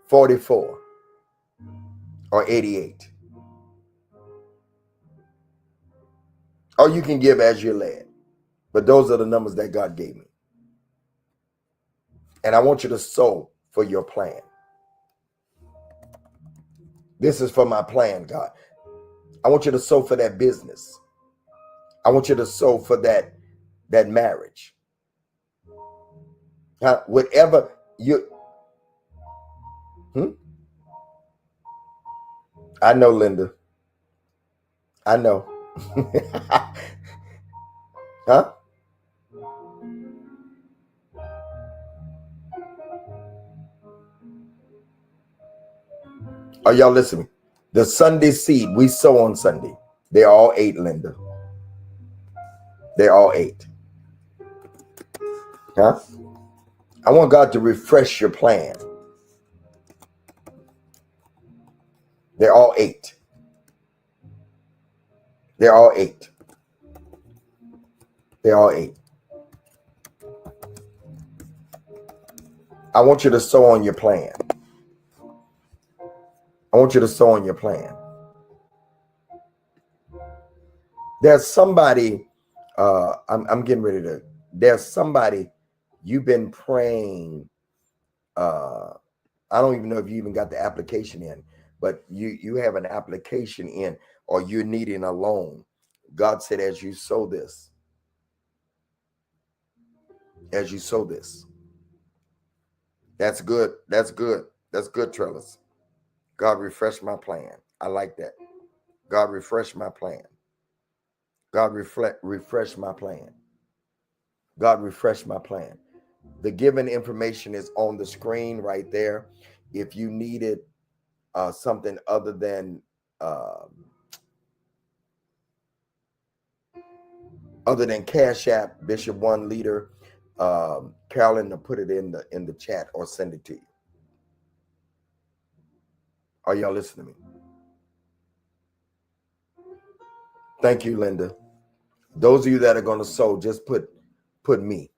44, or 88. Or you can give as you're led. But those are the numbers that God gave me. And I want you to sow for your plan. This is for my plan, God. I want you to sow for that business. I want you to sow for that marriage. Whatever you... I know, Linda. I know. Huh? Are y'all listening? The Sunday seed we sow on Sunday. They're all 8, Linda. They're all 8. Huh? I want God to refresh your plan. They're all 8. They're all 8. They're all 8. I want you to sow on your plan. I want you to sow on your plan. There's somebody, I'm getting ready to, there's somebody you've been praying. I don't even know if you even got the application in, but you have an application in, or you're needing a loan. God said, as you sow this, that's good. That's good. That's good, Trellis. God, refresh my plan. I like that. God, refresh my plan. God, refresh my plan. God, refresh my plan. The given information is on the screen right there. If you needed something other than Cash App, Bishop One Leader, Carolyn to put it in the chat or send it to you. Are y'all listening to me? Thank you, Linda. Those of you that are going to sow, just put me.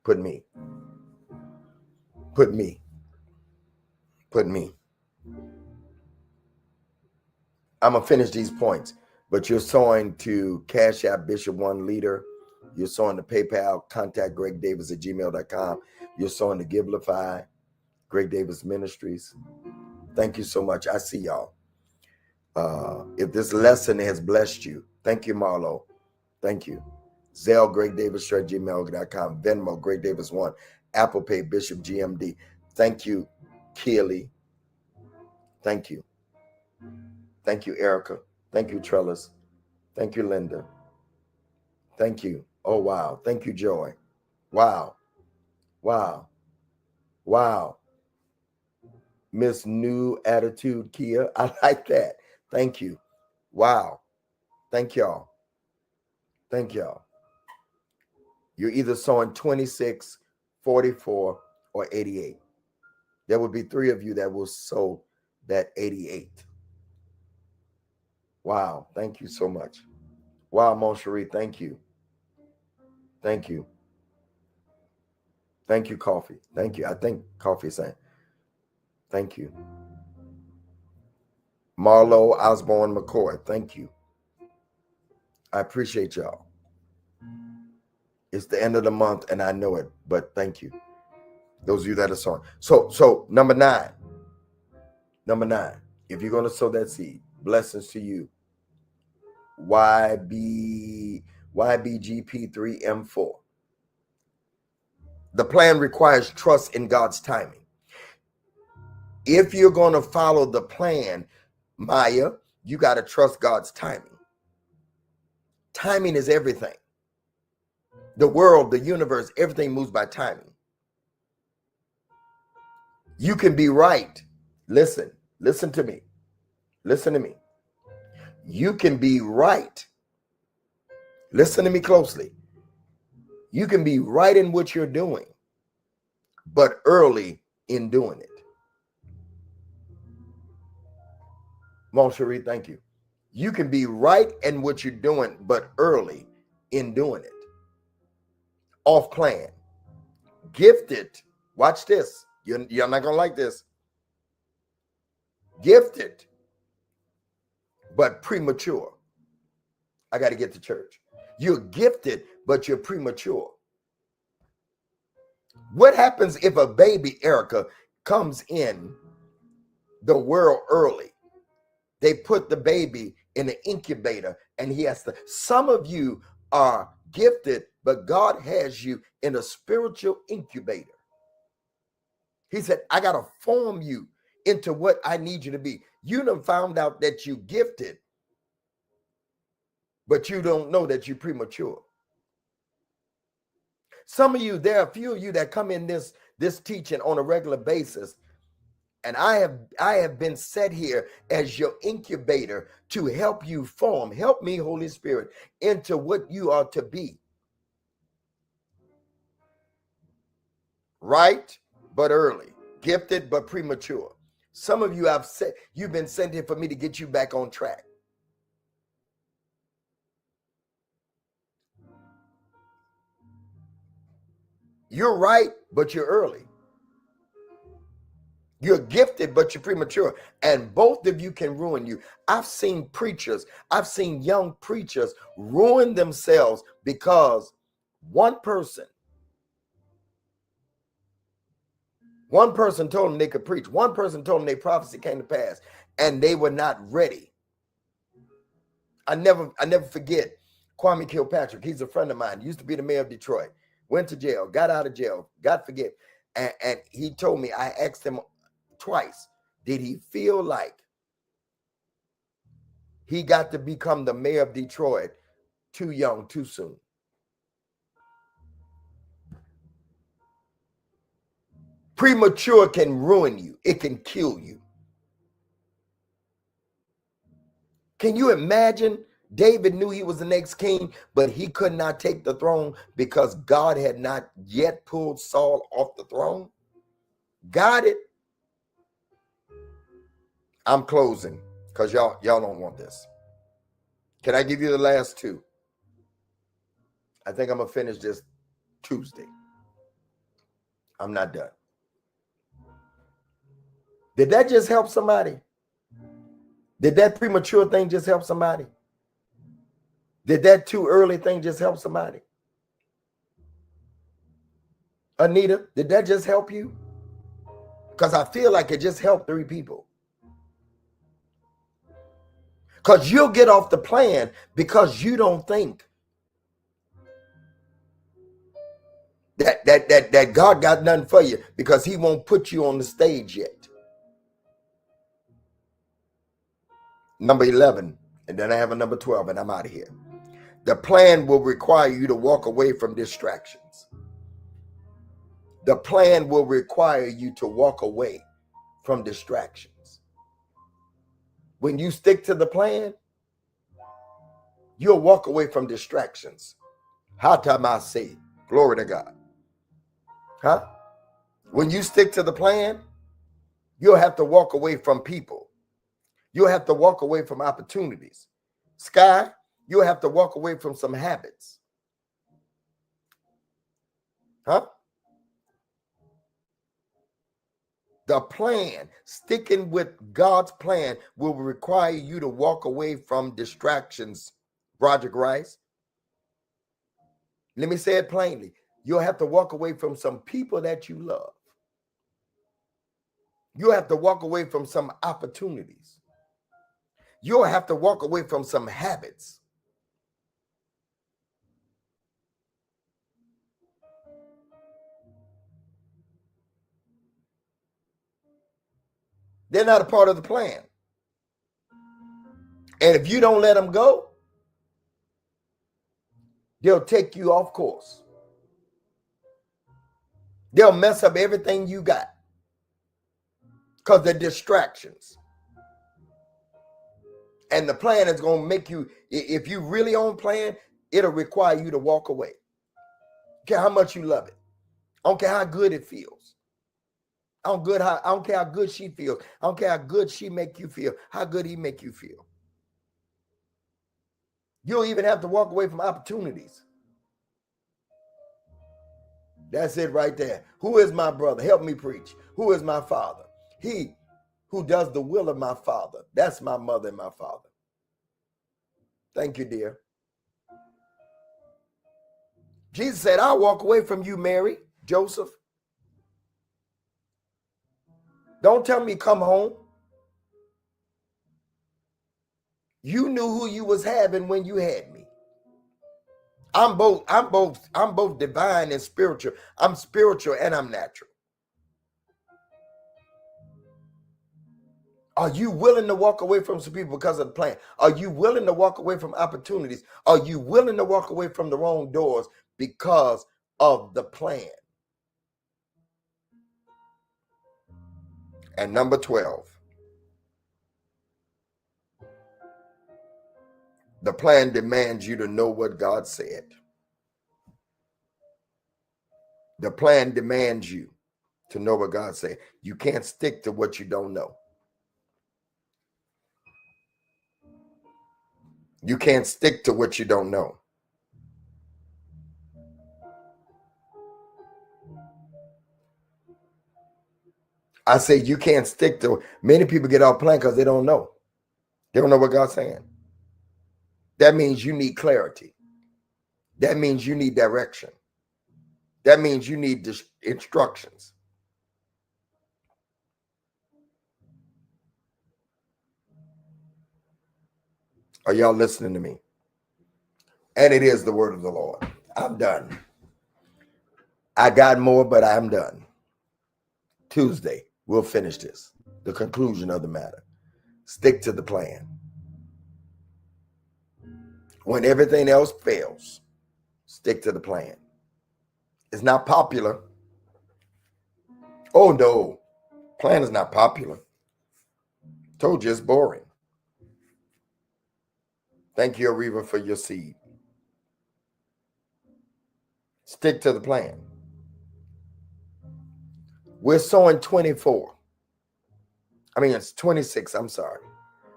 Put me. Put me. Put me. I'm going to finish these points, but you're sowing to Cash App Bishop One Leader. You're sowing to PayPal, contact gregdavis@gmail.com. You're sowing to Givelify, Greg Davis Ministries. Thank you so much. I see y'all. If this lesson has blessed you, thank you, Marlo. Thank you. Zelle, gregdavis@gmail.com. Venmo, Greg Davis 1. Apple Pay, Bishop GMD. Thank you, Keely. Thank you. Thank you, Erica. Thank you, Trellis. Thank you, Linda. Thank you. Oh, wow. Thank you, Joy. Wow. Wow. Wow. Miss New Attitude, Kia. I like that. Thank you. Wow. Thank y'all. Thank y'all. You're either sowing 26, 44, or 88. There will be 3 of you that will sow that 88. Wow. Thank you so much. Wow, Mon Cherie. Thank you. Thank you. Thank you, Coffee. Thank you. I think Coffee is saying thank you. Marlo Osborne McCoy, thank you. I appreciate y'all. It's the end of the month and I know it, but thank you. Those of you that are sowing. So number nine, if you're going to sow that seed, blessings to you. YBGP3M4. The plan requires trust in God's timing. If you're going to follow the plan, Maya, you got to trust God's timing. Timing is everything. The world, the universe, everything moves by timing. You can be right. Listen to me. Listen to me. You can be right. Listen to me closely. You can be right in what you're doing, but early in doing it. Mon Cherie, thank you. You can be right in what you're doing, but early in doing it. Off plan. Gifted. Watch this. You're not going to like this. Gifted, but premature. I got to get to church. You're gifted, but you're premature. What happens if a baby, Erica, comes in the world early? They put the baby in an incubator and he has to. Some of you are gifted, but God has you in a spiritual incubator. He said, I got to form you into what I need you to be. You done found out that you gifted, but you don't know that you're premature. Some of you, there are a few of you that come in this teaching on a regular basis. And I have been set here as your incubator to help you form. Help me, Holy Spirit, into what you are to be. Right, but early. Gifted, but premature. Some of you you've been sent here for me to get you back on track. You're right, but you're early. You're gifted, but you're premature. And both of you can ruin you. I've seen young preachers ruin themselves because one person told them they could preach. One person told them their prophecy came to pass, and they were not ready. I never forget Kwame Kilpatrick. He's a friend of mine. Used to be the mayor of Detroit. Went to jail, got out of jail, got forgiven. And he told me, I asked him twice, did he feel like he got to become the mayor of Detroit too young, too soon? Premature can ruin you. It can kill you. Can you imagine? David knew he was the next king, but he could not take the throne because God had not yet pulled Saul off the throne. Got it? I'm closing because y'all don't want this. Can I give you the last two? I think I'm going to finish this Tuesday. I'm not done. Did that just help somebody? Did that premature thing just help somebody? Did that too early thing just help somebody? Anita, did that just help you? Because I feel like it just helped 3 people. Because you'll get off the plan because you don't think that God got nothing for you because he won't put you on the stage yet. Number 11, and then I have a number 12, and I'm out of here. The plan will require you to walk away from distractions. The plan will require you to walk away from distractions. When you stick to the plan, you'll walk away from distractions. Hatamasi, glory to God. Huh? When you stick to the plan, you'll have to walk away from people. You'll have to walk away from opportunities. Sky, you'll have to walk away from some habits. Huh? the plan, sticking with God's plan, will require you to walk away from distractions, Broderick Rice. Let me say it plainly. You'll have to walk away from some people that you love. You'll have to walk away from some opportunities. You'll have to walk away from some habits. They're not a part of the plan. And if you don't let them go, they'll take you off course. They'll mess up everything you got because they're distractions. And the plan is going to make you, if you really on plan, it'll require you to walk away. I don't care how much you love it. I don't care how good it feels. I don't care how good she feels. I don't care how good she make you feel, how good he make you feel. You'll even have to walk away from opportunities. That's it right there. Who is my brother? Help me preach. Who is my father? He who does the will of my father. That's my mother and my father. Thank you, dear. Jesus said, I'll walk away from you, Mary, Joseph. Don't tell me come home. You knew who you was having when you had me. I'm both divine and spiritual. I'm spiritual and I'm natural. Are you willing to walk away from some people because of the plan? Are you willing to walk away from opportunities? Are you willing to walk away from the wrong doors because of the plan? And number 12, the plan demands you to know what God said. The plan demands you to know what God said. You can't stick to what you don't know. You can't stick to what you don't know. I say you can't stick to. Many people get off plan because they don't know. They don't know what God's saying. That means you need clarity. That means you need direction. That means you need instructions. Are y'all listening to me? And it is the word of the Lord. I'm done. I got more, but I'm done. Tuesday, we'll finish this. The conclusion of the matter. Stick to the plan. When everything else fails, stick to the plan. It's not popular. Oh no, plan is not popular. Told you it's boring. Thank you, Ariva, for your seed. Stick to the plan. We're sowing 24. I mean, it's 26. I'm sorry.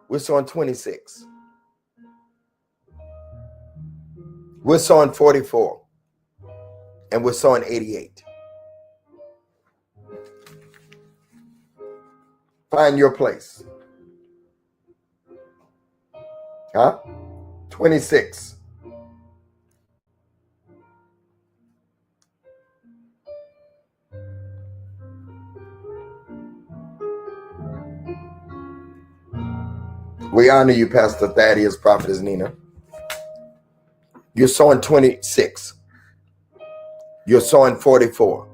We're sowing 26. We're sowing 44. And we're sowing 88. Find your place. Huh? 26. We honor you, Pastor Thaddeus, Prophetess Nina. You're sowing 26. You're sowing 44.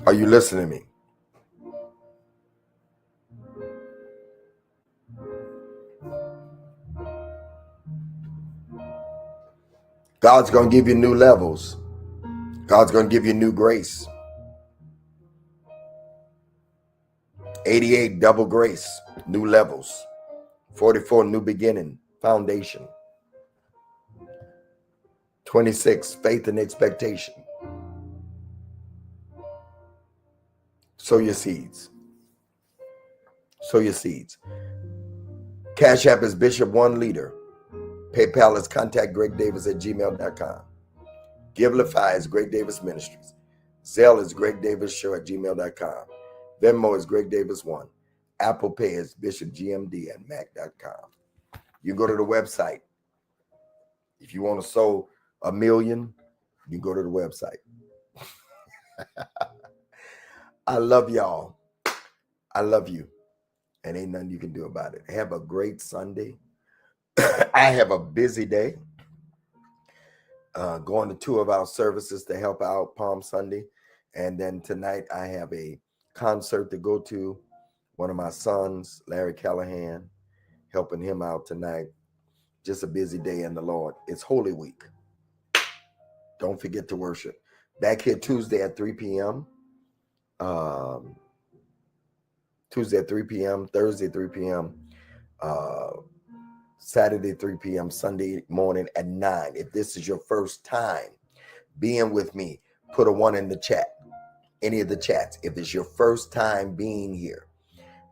Are you listening to me? God's going to give you new levels. God's going to give you new grace. 88, double grace, new levels. 44, new beginning, foundation. 26, faith and expectation. Sow your seeds. Sow your seeds. Cash App is Bishop One Leader. PayPal is contactgregdavis@gmail.com. Givelify is Greg Davis Ministries. Zelle is gregdavisshow@gmail.com. Venmo is Greg Davis 1. Apple Pay is bishopgmd@mac.com. You go to the website. If you want to sow $1 million, you go to the website. I love y'all. I love you. And ain't nothing you can do about it. Have a great Sunday. I have a busy day. Going to 2 of our services to help out Palm Sunday. And then tonight I have a concert to go to. One of my sons, Larry Callahan, helping him out tonight. Just a busy day in the Lord. It's Holy Week. Don't forget to worship. Back here Tuesday at 3 p.m. Tuesday at 3 p.m. Thursday at 3 p.m. Saturday 3 p.m. Sunday morning at 9. If this is your first time being with me, put a 1 in the chat. Any of the chats. If it's your first time being here,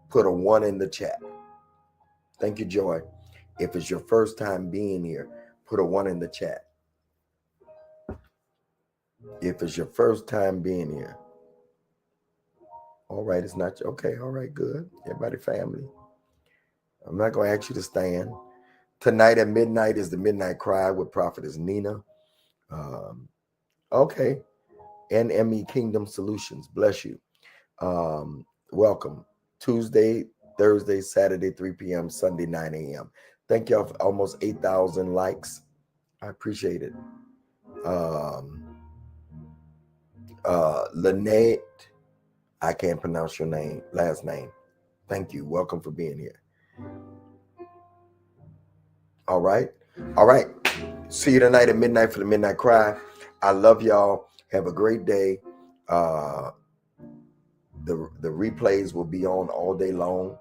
put a 1 in the chat. Thank you, Joy. If it's your first time being here, put a 1 in the chat. If it's your first time being here. All right, it's not okay. All right, good. Everybody, family. I'm not going to ask you to stand. Tonight at midnight is the Midnight Cry with Prophetess Nina. Okay. NME Kingdom Solutions. Bless you. Welcome. Tuesday, Thursday, Saturday, 3 p.m., Sunday, 9 a.m. Thank y'all for almost 8,000 likes. I appreciate it. Lynette, I can't pronounce your last name. Thank you. Welcome for being here. All right. See you tonight at midnight for the Midnight Cry. I love y'all. Have a great day. The replays will be on all day long.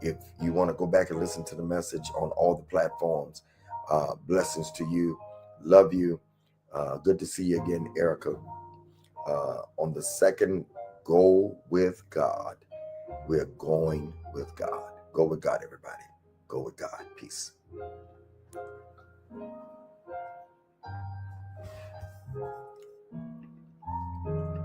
If you want to go back and listen to the message on all the platforms, blessings to you. Love you. Good to see you again, Erica. On the second, go with God. We're going with God. Go with God, everybody. Go with God. Peace.